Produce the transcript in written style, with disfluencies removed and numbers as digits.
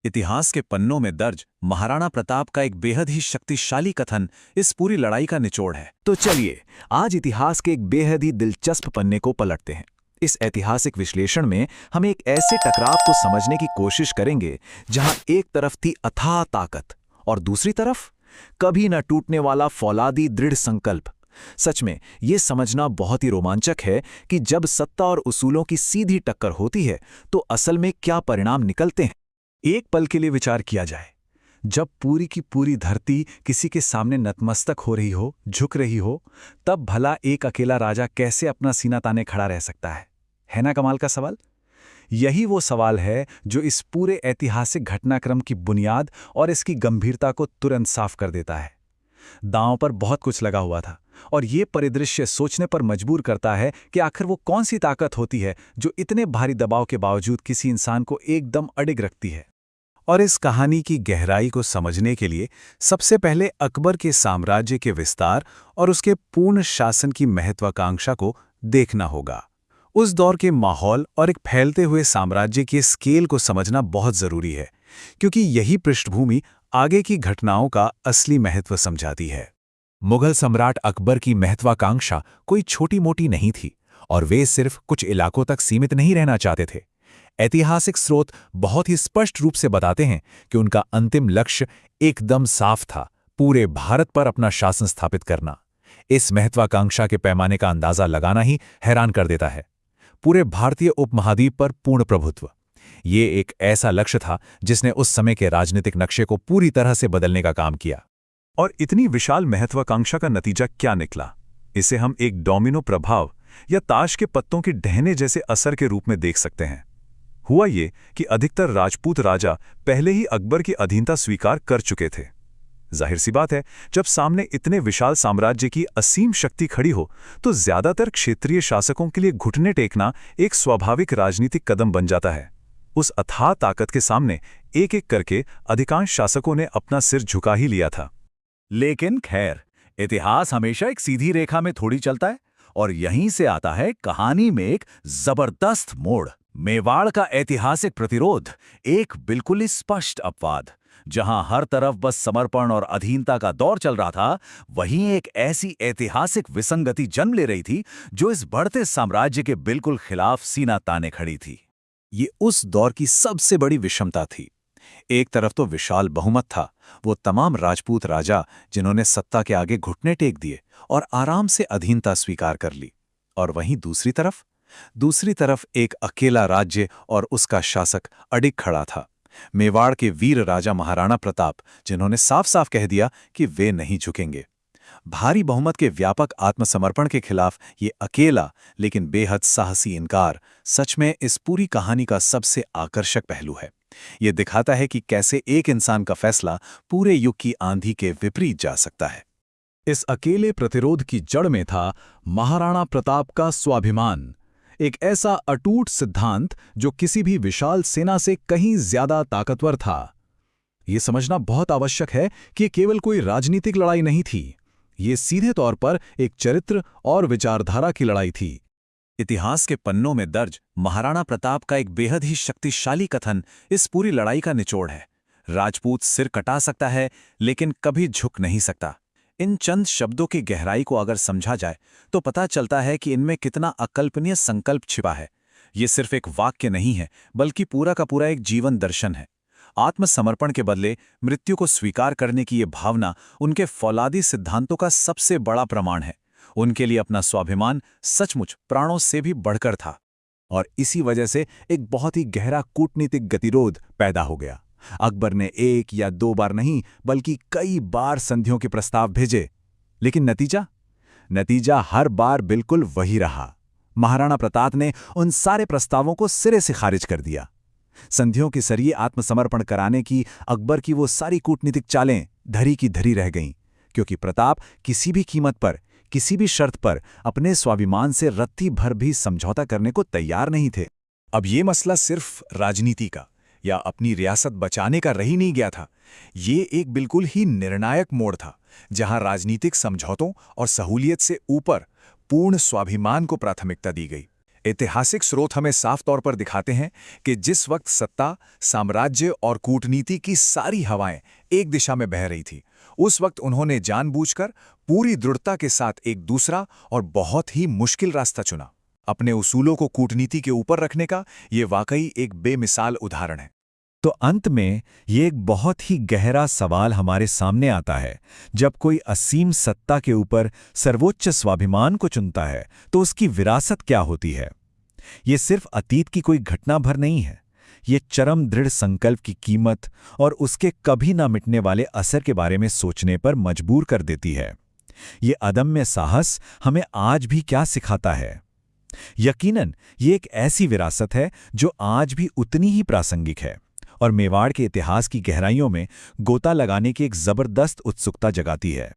इतिहास के पन्नों में दर्ज महाराणा प्रताप का एक बेहद ही शक्तिशाली कथन इस पूरी लड़ाई का निचोड़ है। तो चलिए आज इतिहास के एक बेहद ही दिलचस्प पन्ने को पलटते हैं। इस ऐतिहासिक विश्लेषण में हम एक ऐसे टकराव को समझने की कोशिश करेंगे जहां एक तरफ थी अथाह ताकत और दूसरी तरफ कभी न टूटने वाला फौलादी दृढ़ संकल्प। सच में ये समझना बहुत ही रोमांचक है कि जब सत्ता और उसूलों की सीधी टक्कर होती है तो असल में क्या परिणाम निकलते हैं। एक पल के लिए विचार किया जाए, जब पूरी की पूरी धरती किसी के सामने नतमस्तक हो रही हो, झुक रही हो, तब भला एक अकेला राजा कैसे अपना सीना ताने खड़ा रह सकता है ना कमाल का सवाल। यही वो सवाल है जो इस पूरे ऐतिहासिक घटनाक्रम की बुनियाद और इसकी गंभीरता को तुरंत साफ कर देता है। दांव पर बहुत कुछ लगा हुआ था और ये परिदृश्य सोचने पर मजबूर करता है कि आखिर वो कौन सी ताकत होती है जो इतने भारी दबाव के बावजूद किसी इंसान को एकदम अडिग रखती है। और इस कहानी की गहराई को समझने के लिए सबसे पहले अकबर के साम्राज्य के विस्तार और उसके पूर्ण शासन की महत्वाकांक्षा को देखना होगा। उस दौर के माहौल और एक फैलते हुए साम्राज्य के स्केल को समझना बहुत जरूरी है, क्योंकि यही पृष्ठभूमि आगे की घटनाओं का असली महत्व समझाती है। मुगल सम्राट अकबर की महत्वाकांक्षा कोई छोटी मोटी नहीं थी और वे सिर्फ कुछ इलाकों तक सीमित नहीं रहना चाहते थे। ऐतिहासिक स्रोत बहुत ही स्पष्ट रूप से बताते हैं कि उनका अंतिम लक्ष्य एकदम साफ था, पूरे भारत पर अपना शासन स्थापित करना। इस महत्वाकांक्षा के पैमाने का अंदाजा लगाना ही हैरान कर देता है। पूरे भारतीय उपमहाद्वीप पर पूर्ण प्रभुत्व, ये एक ऐसा लक्ष्य था जिसने उस समय के राजनीतिक नक्शे को पूरी तरह से बदलने का काम किया। और इतनी विशाल महत्वाकांक्षा का नतीजा क्या निकला, इसे हम एक डोमिनो प्रभाव या ताश के पत्तों के ढहने जैसे असर के रूप में देख सकते हैं। हुआ ये कि अधिकतर राजपूत राजा पहले ही अकबर की अधीनता स्वीकार कर चुके थे। जाहिर सी बात है, जब सामने इतने विशाल साम्राज्य की असीम शक्ति खड़ी हो तो ज्यादातर क्षेत्रीय शासकों के लिए घुटने टेकना एक स्वाभाविक राजनीतिक कदम बन जाता है। उस अथाह ताकत के सामने एक एक करके अधिकांश शासकों ने अपना सिर झुका ही लिया था। लेकिन खैर, इतिहास हमेशा एक सीधी रेखा में थोड़ी चलता है और यहीं से आता है कहानी में एक जबरदस्त मोड़। मेवाड़ का ऐतिहासिक प्रतिरोध एक बिल्कुल ही स्पष्ट अपवाद। जहां हर तरफ बस समर्पण और अधीनता का दौर चल रहा था, वहीं एक ऐसी ऐतिहासिक विसंगति जन्म ले रही थी जो इस बढ़ते साम्राज्य के बिल्कुल खिलाफ सीना ताने खड़ी थी। ये उस दौर की सबसे बड़ी विषमता थी। एक तरफ तो विशाल बहुमत था, वो तमाम राजपूत राजा जिन्होंने सत्ता के आगे घुटने टेक दिए और आराम से अधीनता स्वीकार कर ली। और वहीं दूसरी तरफ एक अकेला राज्य और उसका शासक अडिग खड़ा था, मेवाड़ के वीर राजा महाराणा प्रताप, जिन्होंने साफ साफ कह दिया कि वे नहीं झुकेंगे। भारी बहुमत के व्यापक आत्मसमर्पण के खिलाफ ये अकेला लेकिन बेहद साहसी इनकार सच में इस पूरी कहानी का सबसे आकर्षक पहलू है। ये दिखाता है कि कैसे एक इंसान का फैसला पूरे युग की आंधी के विपरीत जा सकता है। इस अकेले प्रतिरोध की जड़ में था महाराणा प्रताप का स्वाभिमान, एक ऐसा अटूट सिद्धांत जो किसी भी विशाल सेना से कहीं ज्यादा ताकतवर था। ये समझना बहुत आवश्यक है कि ये केवल कोई राजनीतिक लड़ाई नहीं थी, ये सीधे तौर पर एक चरित्र और विचारधारा की लड़ाई थी। इतिहास के पन्नों में दर्ज महाराणा प्रताप का एक बेहद ही शक्तिशाली कथन इस पूरी लड़ाई का निचोड़ है। राजपूत सिर कटा सकता है लेकिन कभी झुक नहीं सकता। इन चंद शब्दों की गहराई को अगर समझा जाए तो पता चलता है कि इनमें कितना अकल्पनीय संकल्प छिपा है। ये सिर्फ एक वाक्य नहीं है, बल्कि पूरा का पूरा एक जीवन दर्शन है। आत्मसमर्पण के बदले मृत्यु को स्वीकार करने की ये भावना उनके फौलादी सिद्धांतों का सबसे बड़ा प्रमाण है। उनके लिए अपना स्वाभिमान सचमुच प्राणों से भी बढ़कर था। और इसी वजह से एक बहुत ही गहरा कूटनीतिक गतिरोध पैदा हो गया। अकबर ने एक या दो बार नहीं बल्कि कई बार संधियों के प्रस्ताव भेजे, लेकिन नतीजा हर बार बिल्कुल वही रहा। महाराणा प्रताप ने उन सारे प्रस्तावों को सिरे से खारिज कर दिया। संधियों के जरिए आत्मसमर्पण कराने की अकबर की वो सारी कूटनीतिक चालें धरी की धरी रह गईं, क्योंकि प्रताप किसी भी कीमत पर, किसी भी शर्त पर अपने स्वाभिमान से रत्ती भर भी समझौता करने को तैयार नहीं थे। अब ये मसला सिर्फ राजनीति का या अपनी रियासत बचाने का रही नहीं गया था। ये एक बिल्कुल ही निर्णायक मोड़ था, जहां राजनीतिक समझौतों और सहूलियत से ऊपर पूर्ण स्वाभिमान को प्राथमिकता दी गई। ऐतिहासिक स्रोत हमें साफ तौर पर दिखाते हैं कि जिस वक्त सत्ता, साम्राज्य और कूटनीति की सारी हवाएं एक दिशा में बह रही थी, उस वक्त उन्होंने जानबूझकर पूरी दृढ़ता के साथ एक दूसरा और बहुत ही मुश्किल रास्ता चुना। अपने उसूलों को कूटनीति के ऊपर रखने का ये वाकई एक बेमिसाल उदाहरण है। तो अंत में ये एक बहुत ही गहरा सवाल हमारे सामने आता है। जब कोई असीम सत्ता के ऊपर सर्वोच्च स्वाभिमान को चुनता है तो उसकी विरासत क्या होती है? ये सिर्फ अतीत की कोई घटना भर नहीं है। ये चरम दृढ़ संकल्प की कीमत और उसके कभी ना मिटने वाले असर के बारे में सोचने पर मजबूर कर देती है। ये अदम्य साहस हमें आज भी क्या सिखाता है? यकीनन ये एक ऐसी विरासत है जो आज भी उतनी ही प्रासंगिक है और मेवाड़ के इतिहास की गहराइयों में गोता लगाने की एक जबरदस्त उत्सुकता जगाती है।